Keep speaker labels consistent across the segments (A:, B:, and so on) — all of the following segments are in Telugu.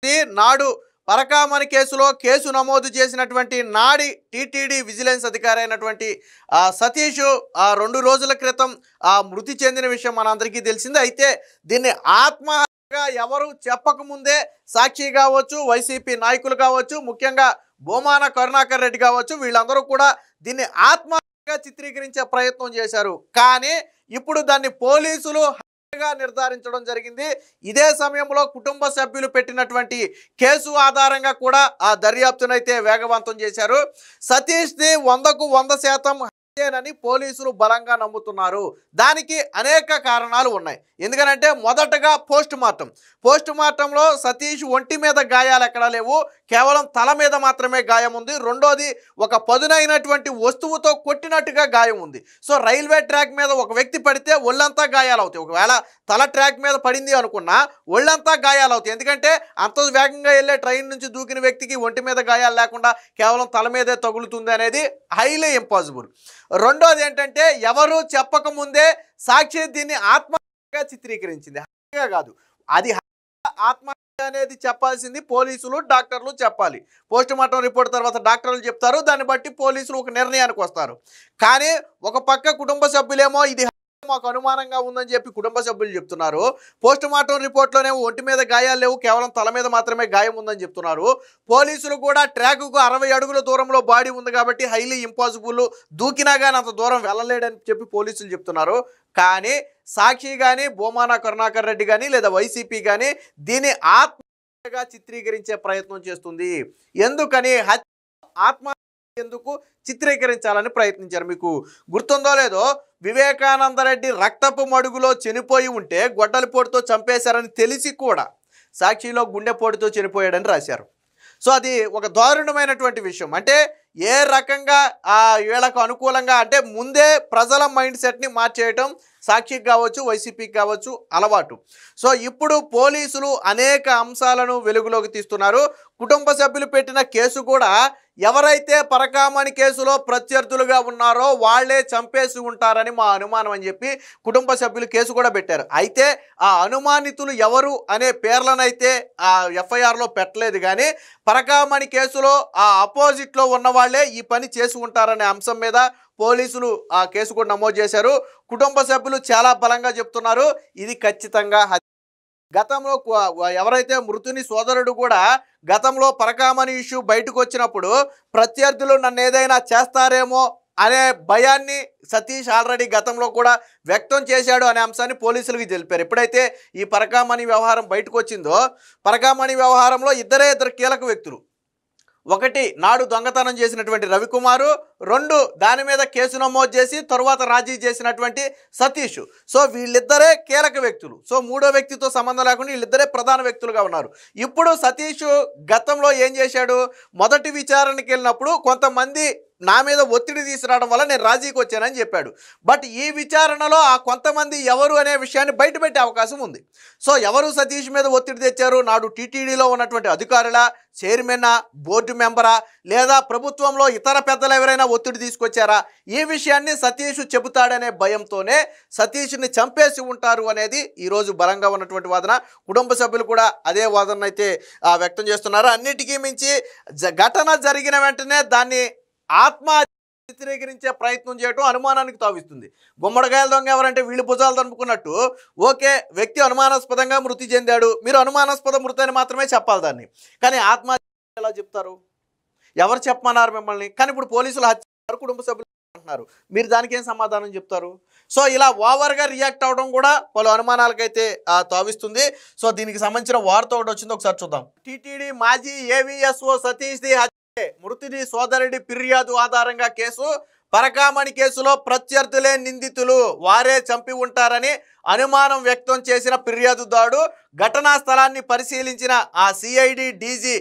A: వ్యక్తి నాడు పరకామణి కేసులో కేసు నమోదు చేసినటువంటి నాడి టీటీడీ విజిలెన్స్ అధికారి అయినటువంటి సతీష్ 2 రోజుల క్రితం మృతి చెందిన విషయం మనందరికీ తెలిసిందే. అయితే దీన్ని ఆత్మహత్యగా ఎవరు చెప్పకముందే సాక్షి కావచ్చు, వైసీపీ నాయకులు కావచ్చు, ముఖ్యంగా భూమాన కరుణాకర్ రెడ్డి కావచ్చు, వీళ్ళందరూ కూడా దీన్ని ఆత్మహత్యగా చిత్రీకరించే ప్రయత్నం చేశారు. కానీ ఇప్పుడు దాన్ని పోలీసులు నిర్ధారించడం జరిగింది. ఇదే సమయంలో కుటుంబ సభ్యులు పెట్టినటువంటి కేసు ఆధారంగా కూడా ఆ దర్యాప్తునైతే వేగవంతం చేశారు. సతీష్ది 100కు 100% అని పోలీసులు బలంగా నమ్ముతున్నారు. దానికి అనేక కారణాలు ఉన్నాయి. ఎందుకంటే మొదటగా పోస్ట్ మార్టంలో సతీష్ ఒంటి మీద గాయాలు ఎక్కడా లేవు, కేవలం తల మీద మాత్రమే గాయం ఉంది. రెండోది ఒక పదునైనటువంటి వస్తువుతో కొట్టినట్టుగా గాయం ఉంది. సో రైల్వే ట్రాక్ మీద ఒక వ్యక్తి పడితే ఒళ్ళంతా గాయాలు అవుతాయి. ఒకవేళ తల ట్రాక్ మీద పడింది అనుకున్నా ఒళ్ళంతా గాయాలు అవుతాయి. ఎందుకంటే అంత వేగంగా వెళ్ళే ట్రైన్ నుంచి దూకిన వ్యక్తికి ఒంటి మీద గాయాలు లేకుండా కేవలం తల మీదే తగులుతుంది అనేది హైలీ ఇంపాసిబుల్. రెండోది ఏంటంటే ఎవరు చెప్పకముందే సాక్షి దీన్ని ఆత్మహత్యగా చిత్రీకరించింది. హత్యగా కాదు, అది ఆత్మహత్య అనేది చెప్పాల్సింది పోలీసులు, డాక్టర్లు చెప్పాలి. పోస్ట్ మార్టం రిపోర్ట్ తర్వాత డాక్టర్లు చెప్తారు, దాన్ని బట్టి పోలీసులు ఒక నిర్ణయానికి వస్తారు. కానీ ఒక పక్క కుటుంబ సభ్యులేమో ఇది మాకు అనుమానంగా ఉందని చెప్పి కుటుంబ సభ్యులు చెప్తున్నారు. పోస్ట్ మార్టం రిపోర్ట్లోనే ఒంటి మీద గాయాలు లేవు, కేవలం తల మీద మాత్రమే గాయం ఉందని చెప్తున్నారు. పోలీసులు కూడా ట్రాకుకు 60 అడుగుల దూరంలో బాడీ ఉంది కాబట్టి హైలీ ఇంపాసిబుల్, దూకినా కానీ అంత దూరం వెళ్ళలేడని చెప్పి పోలీసులు చెప్తున్నారు. కానీ సాక్షి కానీ, భూమాన కరుణాకర్ రెడ్డి కానీ, లేదా వైసీపీ కానీ దీన్ని ఆత్మహత్యగా చిత్రీకరించే ప్రయత్నం చేస్తుంది. ఎందుకని ఆత్మహత్య ఎందుకు చిత్రీకరించాలని ప్రయత్నించారు? మీకు గుర్తుందో లేదో, వివేకానందరెడ్డి రక్తపు మడుగులో చనిపోయి ఉంటే గొడ్డలిపోటుతో చంపేశారని తెలిసి కూడా సాక్షిలో గుండెపోటుతో చనిపోయాడని రాశారు. సో అది ఒక దారుణమైనటువంటి విషయం. అంటే ఏ రకంగా వీళ్ళకు అనుకూలంగా అంటే ముందే ప్రజల మైండ్ సెట్ని మార్చేయటం సాక్షికి కావచ్చు, వైసీపీకి కావచ్చు అలవాటు. సో ఇప్పుడు పోలీసులు అనేక అంశాలను వెలుగులోకి తీస్తున్నారు. కుటుంబ సభ్యులు పెట్టిన కేసు కూడా ఎవరైతే పరకామణి కేసులో ప్రత్యర్థులుగా ఉన్నారో వాళ్లే చంపేసి ఉంటారని మా అనుమానం అని చెప్పి కుటుంబ సభ్యులు కేసు కూడా పెట్టారు. అయితే ఆ అనుమానితులు ఎవరు అనే పేర్లనైతే ఆ ఎఫ్ఐఆర్లో పెట్టలేదు. కానీ పరకామణి కేసులో ఆ అపోజిట్లో ఉన్న వాళ్ళే ఈ పని చేసి ఉంటారనే అంశం మీద పోలీసులు ఆ కేసు కూడా నమోదు చేశారు. కుటుంబ సభ్యులు చాలా బలంగా చెప్తున్నారు ఇది ఖచ్చితంగా గతంలో ఎవరైతే మృతుని సోదరుడు కూడా గతంలో పరకామణి ఇష్యూ బయటకు వచ్చినప్పుడు ప్రత్యర్థులు నన్ను ఏదైనా చేస్తారేమో అనే భయాన్ని సతీష్ ఆల్రెడీ గతంలో కూడా వ్యక్తం చేశాడు అనే అంశాన్ని పోలీసులకు తెలిపారు. ఎప్పుడైతే ఈ పరకామణి వ్యవహారం బయటకు వచ్చిందో, పరకామణి వ్యవహారంలో ఇద్దరు కీలక వ్యక్తులు, ఒకటి నాడు దొంగతనం చేసినటువంటి రవికుమారు, 2 దాని మీద కేసు నమోదు చేసి తరువాత రాజీ చేసినటువంటి సతీష్. సో వీళ్ళిద్దరే కీలక వ్యక్తులు. సో మూడో వ్యక్తితో సంబంధం లేకుండా వీళ్ళిద్దరే ప్రధాన వ్యక్తులుగా ఉన్నారు. ఇప్పుడు సతీష్ గతంలో ఏం చేశాడు, మొదటి విచారణకి వెళ్ళినప్పుడు కొంతమంది నా మీద ఒత్తిడి తీసుకురావడం వల్ల నేను రాజీకి వచ్చానని చెప్పాడు. బట్ ఈ విచారణలో ఆ కొంతమంది ఎవరు అనే విషయాన్ని బయటపెట్టే అవకాశం ఉంది. సో ఎవరు సతీష్ మీద ఒత్తిడి తెచ్చారు? నాడు టీటీడీలో ఉన్నటువంటి అధికారుల, చైర్మనా, బోర్డు మెంబరా, లేదా ప్రభుత్వంలో ఇతర పెద్దలు ఎవరైనా ఒత్తిడి తీసుకొచ్చారా? ఈ విషయాన్ని సతీష్ చెబుతాడనే భయంతోనే సతీష్ని చంపేసి ఉంటారు అనేది ఈరోజు బలంగా ఉన్నటువంటి వాదన. కుటుంబ సభ్యులు కూడా అదే వాదన అయితే వ్యక్తం చేస్తున్నారు. అన్నిటికీ మించి ఘటన జరిగిన వెంటనే దాన్ని ఆత్మహత్య చిత్రీకరించే ప్రయత్నం చేయడం అనుమానానికి తావిస్తుంది. గుమ్మడికాయల దొంగ ఎవరంటే వీళ్ళు భుజాలు తనుపుకున్నట్టు, ఓకే వ్యక్తి అనుమానాస్పదంగా మృతి చెందాడు, మీరు అనుమానాస్పద మృతి అని మాత్రమే చెప్పాలి దాన్ని. కానీ ఆత్మహత్య ఎలా చెప్తారు? ఎవరు చెప్పమన్నారు మిమ్మల్ని? కానీ ఇప్పుడు పోలీసులు హత్య కుటుంబ సభ్యులు అంటున్నారు, మీరు దానికి ఏం సమాధానం చెప్తారు? సో ఇలా ఓవర్గా రియాక్ట్ అవడం కూడా పలు అనుమానాలకైతే తావిస్తుంది. సో దీనికి సంబంధించిన వార్త ఒకటి వచ్చింది, ఒకసారి చూద్దాం. టీటీడీ మాజీ ఏవీఎస్ఓ సతీష్ ది మృతుడి సోదరుడి ఫిర్యాదు ఆధారంగా కేసు, పరకామణి కేసులో ప్రత్యర్థులే నిందితులు, వారే చంపి ఉంటారని అనుమానం వ్యక్తం చేసిన ఫిర్యాదుదారుడు ఘటనా స్థలాన్ని పరిశీలించిన ఆ CID DG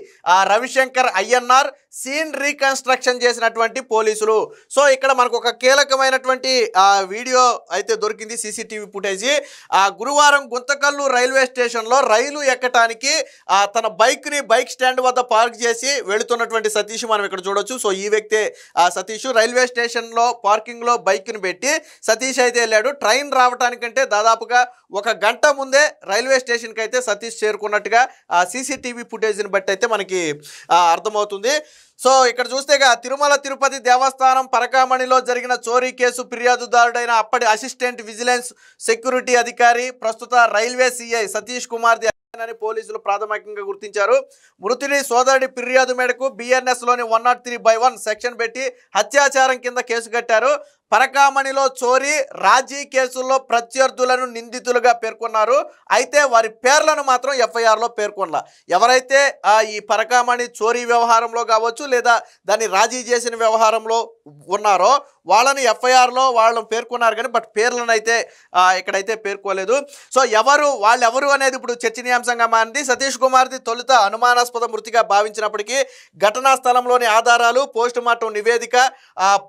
A: Ravishankar Ayyannar scene reconstruction చేసినటువంటి పోలీసులు. సో ఇక్కడ మనకు ఒక కీలకమైనటువంటి వీడియో అయితే దొరికింది, సీసీటీవీ ఫుటేజీ. గురువారం గుంతకల్లు రైల్వే స్టేషన్లో రైలు ఎక్కటానికి తన బైక్ స్టాండ్ వద్ద పార్క్ చేసి వెళుతున్నటువంటి సతీష్ మనం ఇక్కడ చూడొచ్చు. సో ఈ వ్యక్తే సతీష్. రైల్వే స్టేషన్లో పార్కింగ్లో బైక్ని పెట్టి సతీష్ అయితే వెళ్ళాడు. ట్రైన్ రావటానికంటే దాదాపు దాదాపుగా ఒక గంట ముందే రైల్వే స్టేషన్కి అయితే సతీష్ చేరుకున్నట్టుగా ఆ సీసీటీవీ ఫుటేజ్ని బట్టి అయితే మనకి అర్థమవుతుంది. సో ఇక్కడ చూస్తేగా తిరుమల తిరుపతి దేవస్థానం పరకామణిలో జరిగిన చోరీ కేసు ఫిర్యాదుదారుడైన అప్పటి అసిస్టెంట్ విజిలెన్స్ సెక్యూరిటీ అధికారి ప్రస్తుత రైల్వే సిఐ సతీష్ కుమార్ అని పోలీసులు ప్రాథమికంగా గుర్తించారు. మృతుడి సోదరుడి ఫిర్యాదు మేరకు బిఎన్ఎస్లోని 103/1 సెక్షన్ పెట్టి అత్యాచారం కింద కేసు కట్టారు. పరకామణిలో చోరీ రాజీ కేసుల్లో ప్రత్యర్థులను నిందితులుగా పేర్కొన్నారు. అయితే వారి పేర్లను మాత్రం ఎఫ్ఐఆర్లో పేర్కొనలా. ఎవరైతే ఈ పరకామణి చోరీ వ్యవహారంలో కావచ్చు లేదా దాన్ని రాజీ చేసిన వ్యవహారంలో ఉన్నారో వాళ్ళని ఎఫ్ఐఆర్లో వాళ్ళని పేర్కొన్నారు కానీ బట్ పేర్లను అయితే ఇక్కడైతే పేర్కోలేదు. సో వాళ్ళెవరు అనేది ఇప్పుడు చర్చనీయాంశంగా మారింది. సతీష్ కుమార్ది తొలుత అనుమానాస్పద మృతిగా భావించినప్పటికీ ఘటనా స్థలంలోని ఆధారాలు పోస్టుమార్టం నివేదిక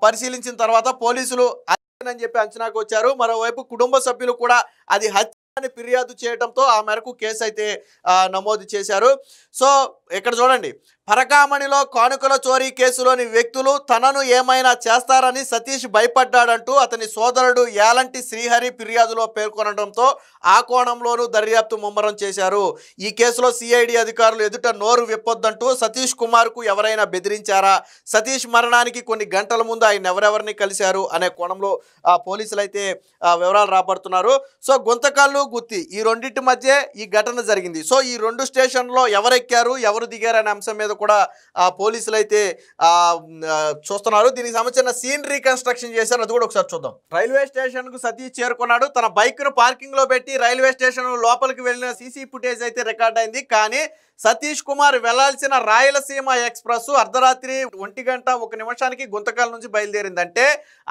A: పరిశీలించిన తర్వాత పోలీసులు అని చెప్పి అంచనాకు వచ్చారు. మరోవైపు కుటుంబ సభ్యులు కూడా అది హత్య అని ఫిర్యాదు చేయడంతో ఆ మేరకు కేసు అయితే నమోదు చేశారు. సో ఇక్కడ చూడండి, పరకామణిలో కానుకల చోరీ కేసులోని వ్యక్తులు తనను ఏమైనా చేస్తారని సతీష్ భయపడ్డాడంటూ అతని సోదరుడు యాలంటి శ్రీహరి ఫిర్యాదులో పేర్కొనడంతో ఆ కోణంలోనూ దర్యాప్తు ముమ్మరం చేశారు. ఈ కేసులో సిఐడి అధికారులు ఎదుట నోరు విప్పొద్దంటూ సతీష్ కుమార్కు ఎవరైనా బెదిరించారా, సతీష్ మరణానికి కొన్ని గంటల ముందు ఆయన ఎవరెవరిని కలిశారు అనే కోణంలో పోలీసులు అయితే వివరాలు రాబడుతున్నారు. సో గుంతకల్లు గుత్తి ఈ రెండింటి మధ్య ఈ ఘటన జరిగింది. సో ఈ రెండు స్టేషన్లో ఎవరెక్కారు ఎవరు దిగారు అనే అంశం మీద కూడా పోలీసులు అయితే చూస్తున్నారు. దీనికి సంబంధించిన సీన్ రీకన్స్ట్రక్షన్ చేశారు, అది కూడా ఒకసారి చూద్దాం. రైల్వే స్టేషన్ కు సతీష్ చేరుకున్నాడు. తన బైక్ ను పార్కింగ్ లో పెట్టి రైల్వే స్టేషన్ లోపలికి వెళ్ళిన సీసీ ఫుటేజ్ అయితే రికార్డ్ అయింది. కానీ సతీష్ కుమార్ వెళ్లాల్సిన రాయలసీమ ఎక్స్ప్రెస్ అర్ధరాత్రి 1:01 గుంతకల్ నుంచి బయలుదేరిందంటే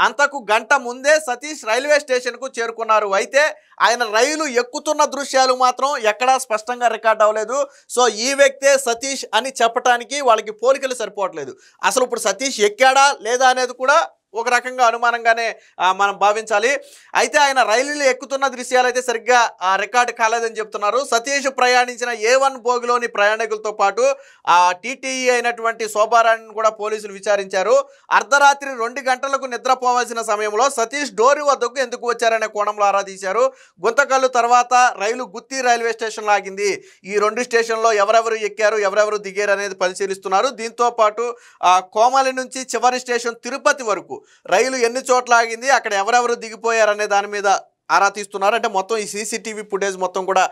A: అంతకు గంట ముందే సతీష్ రైల్వే స్టేషన్ కు చేరుకున్నారు. అయితే ఆయన రైలు ఎక్కుతున్న దృశ్యాలు మాత్రం ఎక్కడా స్పష్టంగా రికార్డ్ అవ్వలేదు. సో ఈ వ్యక్తే సతీష్ అని చెప్పడానికి వాళ్ళకి పోలికలు సరిపోవట్లేదు. అసలు ఇప్పుడు సతీష్ ఎక్కాడా లేదా అనేది కూడా ఒక రకంగా అనుమానంగానే మనం భావించాలి. అయితే ఆయన రైలులో ఎక్కుతున్న దృశ్యాలు అయితే సరిగ్గా రికార్డు కాలేదని చెప్తున్నారు. సతీష్ ప్రయాణించిన A1 బోగిలోని ప్రయాణికులతో పాటు టీటీఈ అయినటువంటి శోభారాణిని కూడా పోలీసులు విచారించారు. అర్ధరాత్రి 2 గంటలకు నిద్రపోవాల్సిన సమయంలో సతీష్ డోరు వద్దకు ఎందుకు వచ్చారనే కోణంలో ఆరా తీశారు. గుంతకల్లు తర్వాత రైలు గుత్తి రైల్వే స్టేషన్లో ఆగింది. ఈ 2 స్టేషన్లో ఎవరెవరు ఎక్కారు ఎవరెవరు దిగారు అనేది పరిశీలిస్తున్నారు. దీంతో పాటు కోమలి నుంచి చివరి స్టేషన్ తిరుపతి వరకు రైలు ఎన్ని చోట్ల ఆగింది, అక్కడ ఎవరెవరు దిగిపోయారనే దాని మీద ఆరా తీస్తున్నారు. అంటే మొత్తం ఈ సీసీటీవీ ఫుటేజ్ మొత్తం కూడా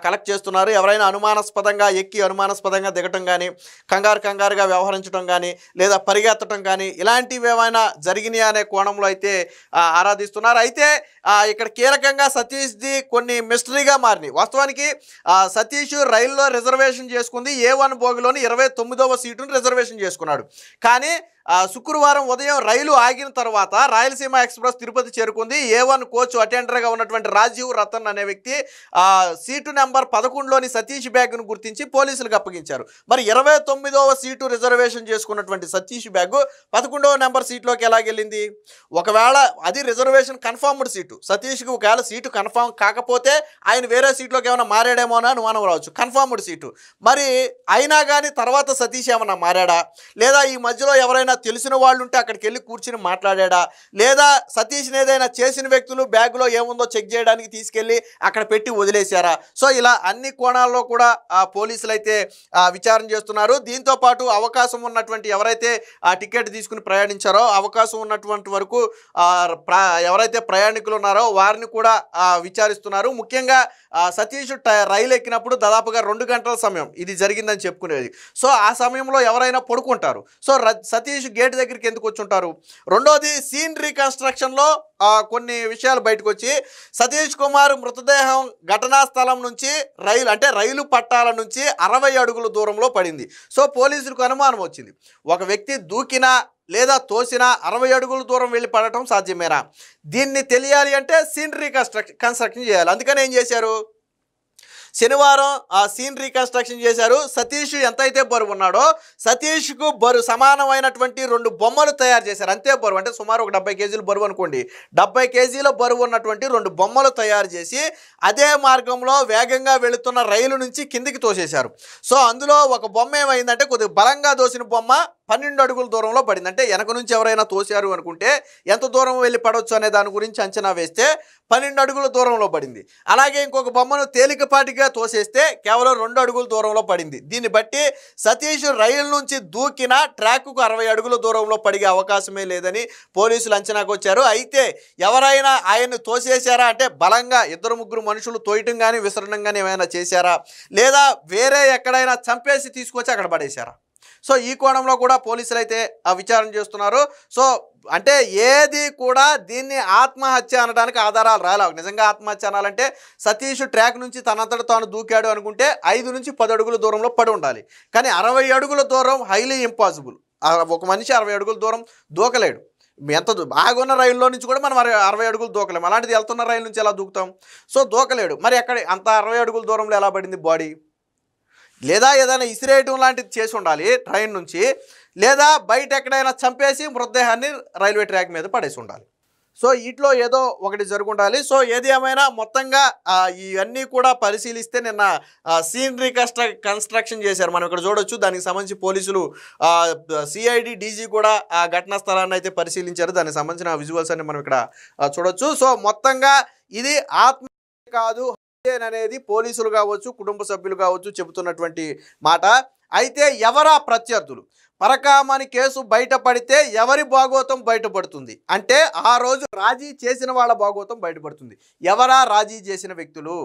A: కలెక్ట్ చేస్తున్నారు. ఎవరైనా అనుమానాస్పదంగా ఎక్కి అనుమానాస్పదంగా దిగటం కానీ కంగారుగా వ్యవహరించడం కానీ లేదా పరిగెత్తడం కానీ ఇలాంటివి ఏమైనా జరిగినాయి అనే కోణంలో అయితే ఆరాధిస్తున్నారు. అయితే ఇక్కడ కీలకంగా సతీష్ది కొన్ని మిస్టరీగా మారినాయి. వాస్తవానికి సతీష్ రైల్లో రిజర్వేషన్ చేసుకుంది A1 బోగిలోని 29వ సీటును రిజర్వేషన్ చేసుకున్నాడు. కానీ శుక్రవారం ఉదయం రైలు ఆగిన తర్వాత రాయలసీమ ఎక్స్ప్రెస్ తిరుపతి చేరుకుంది. A1 కోచ్ అటెండర్గా ఉన్నటువంటి రాజీవ్ రతన్ అనే వ్యక్తి సీటు నెంబర్ 11లోని సతీష్ బ్యాగ్ను గుర్తించి పోలీసులకు అప్పగించారు. మరి 29వ సీటు రిజర్వేషన్ చేసుకున్నటువంటి సతీష్ బ్యాగ్ 11వ నెంబర్ సీట్లోకి ఎలాగెళ్ళింది? ఒకవేళ అది రిజర్వేషన్ కన్ఫర్మ్డ్ సీటు, సతీష్కి ఒకవేళ సీటు కన్ఫర్మ్ కాకపోతే ఆయన వేరే సీట్లోకి ఏమైనా మారాడేమో అని అనుమానం రావచ్చు. కన్ఫర్మ్డ్ సీటు మరి అయినా కానీ తర్వాత సతీష్ ఏమన్నా మారాడా, లేదా ఈ మధ్యలో ఎవరైనా తెలిసిన వాళ్ళు ఉంటే అక్కడికి వెళ్ళి కూర్చుని మాట్లాడా, లేదా సతీష్ని ఏదైనా చేసిన వ్యక్తులు బ్యాగులో ఏముందో చెక్ చేయడానికి తీసుకెళ్ళి అక్కడ పెట్టి వదిలేశారా? సో ఇలా అన్ని కోణాల్లో కూడా పోలీసులు అయితే విచారణ చేస్తున్నారు. దీంతో పాటు అవకాశం ఉన్నటువంటి ఎవరైతే టికెట్ తీసుకుని ప్రయాణించారో అవకాశం ఉన్నటువంటి వరకు ఎవరైతే ప్రయాణికులు ఉన్నారో వారిని కూడా విచారిస్తున్నారు. ముఖ్యంగా సతీష్ రైలు ఎక్కినప్పుడు దాదాపుగా 2 గంటల సమయం ఇది జరిగిందని చెప్పుకునేది. సో ఆ సమయంలో ఎవరైనా పడుకుంటారు. సో సతీష్ గేట్ దగ్గరికి ఎందుకు వచ్చి ఉంటారు? రెండోది సీన్ రీకన్స్ట్రక్షన్లో కొన్ని విషయాలు బయటకు వచ్చి సతీష్ కుమార్ మృతదేహం ఘటనా స్థలం నుంచి రైలు పట్టాల నుంచి 60 అడుగుల దూరంలో పడింది. సో పోలీసులకు అనుమానం వచ్చింది, ఒక వ్యక్తి దూకినా లేదా తోసినా 60 అడుగుల దూరం వెళ్ళి పడటం సాధ్యమేనా? దీన్ని తెలియాలి అంటే సీన్ కన్స్ట్రక్షన్ చేయాలి. అందుకని ఏం చేశారు, శనివారం సీన్ రీకన్స్ట్రక్షన్ చేశారు. సతీష్ ఎంతైతే బరువు ఉన్నాడో సతీష్కు సమానమైనటువంటి 2 బొమ్మలు తయారు చేశారు. అంతే బరువు అంటే సుమారు ఒక 70 కేజీల బరువు అనుకోండి. 70 కేజీల బరువు ఉన్నటువంటి 2 బొమ్మలు తయారు చేసి అదే మార్గంలో వేగంగా వెళుతున్న రైలు నుంచి కిందికి తోసేశారు. సో అందులో ఒక బొమ్మ ఏమైందంటే కొద్దిగా బలంగా దోసిన బొమ్మ 12 అడుగుల దూరంలో పడింది. అంటే వెనక నుంచి ఎవరైనా తోశారు అనుకుంటే ఎంత దూరం వెళ్ళి పడవచ్చు అనే దాని గురించి అంచనా వేస్తే 12 అడుగుల దూరంలో పడింది. అలాగే ఇంకొక బొమ్మను తేలికపాటిగా తోసేస్తే కేవలం 2 అడుగుల దూరంలో పడింది. దీన్ని బట్టి సతీష్ రైలు నుంచి దూకిన ట్రాక్కు 60 అడుగుల దూరంలో పడిగే అవకాశమే లేదని పోలీసులు అంచనాకు వచ్చారు. అయితే ఎవరైనా ఆయన్ని తోసేశారా అంటే బలంగా 2-3 మనుషులు తోయటం కానీ విసరడం కానీ ఏమైనా చేశారా, లేదా వేరే ఎక్కడైనా చంపేసి తీసుకొచ్చి అక్కడ పడేశారా? సో ఈ కోణంలో కూడా పోలీసులు అయితే ఆ విచారణ చేస్తున్నారు. సో అంటే ఏది కూడా దీన్ని ఆత్మహత్య అనడానికి ఆధారాలు రాలేవు. నిజంగా ఆత్మహత్య అనాలంటే సతీష్ ట్రాక్ నుంచి తనంతట తాను దూకాడు అనుకుంటే 5 నుంచి 10 అడుగుల దూరంలో పడి ఉండాలి. కానీ 60 అడుగుల దూరం హైలీ ఇంపాసిబుల్. ఒక మనిషి 60 అడుగుల దూరం దూకలేడు. ఎంత బాగున్న రైల్లో నుంచి కూడా మనం 60 అడుగులు దూకలేము. అలాంటిది వెళ్తున్న రైలు నుంచి ఎలా దూకుతాం? సో దూకలేడు. మరి ఎక్కడ అంత 60 అడుగుల దూరంలో ఎలా పడింది బాడీ? లేదా ఏదైనా ఇసిరేయటం లాంటిది చేసి ఉండాలి ట్రైన్ నుంచి, లేదా బయట ఎక్కడైనా చంపేసి మృతదేహాన్ని రైల్వే ట్రాక్ మీద పడేసి ఉండాలి. సో వీటిలో ఏదో ఒకటి జరుగుండాలి. సో ఏది ఏమైనా మొత్తంగా ఇవన్నీ కూడా పరిశీలిస్తే నిన్న సీనరీ కన్స్ట్రక్షన్ చేశారు. మనం ఇక్కడ చూడొచ్చు. దానికి సంబంధించి పోలీసులు సిఐడి డీజీ కూడా ఆ ఘటనా స్థలాన్ని అయితే పరిశీలించారు. దానికి సంబంధించిన విజువల్స్ అన్ని మనం ఇక్కడ చూడొచ్చు. సో మొత్తంగా ఇది ఆత్మహత్య కాదు అనేది పోలీసులు కావచ్చు, కుటుంబ సభ్యులు కావచ్చు చెబుతున్నటువంటి మాట. అయితే ఎవరా ప్రత్యర్థులు? పరకామణి కేసు బయటపడితే ఎవరి భాగోతం బయటపడుతుంది అంటే ఆ రోజు రాజీ చేసిన వాళ్ళ భాగోతం బయటపడుతుంది. ఎవరా రాజీ చేసిన వ్యక్తులు?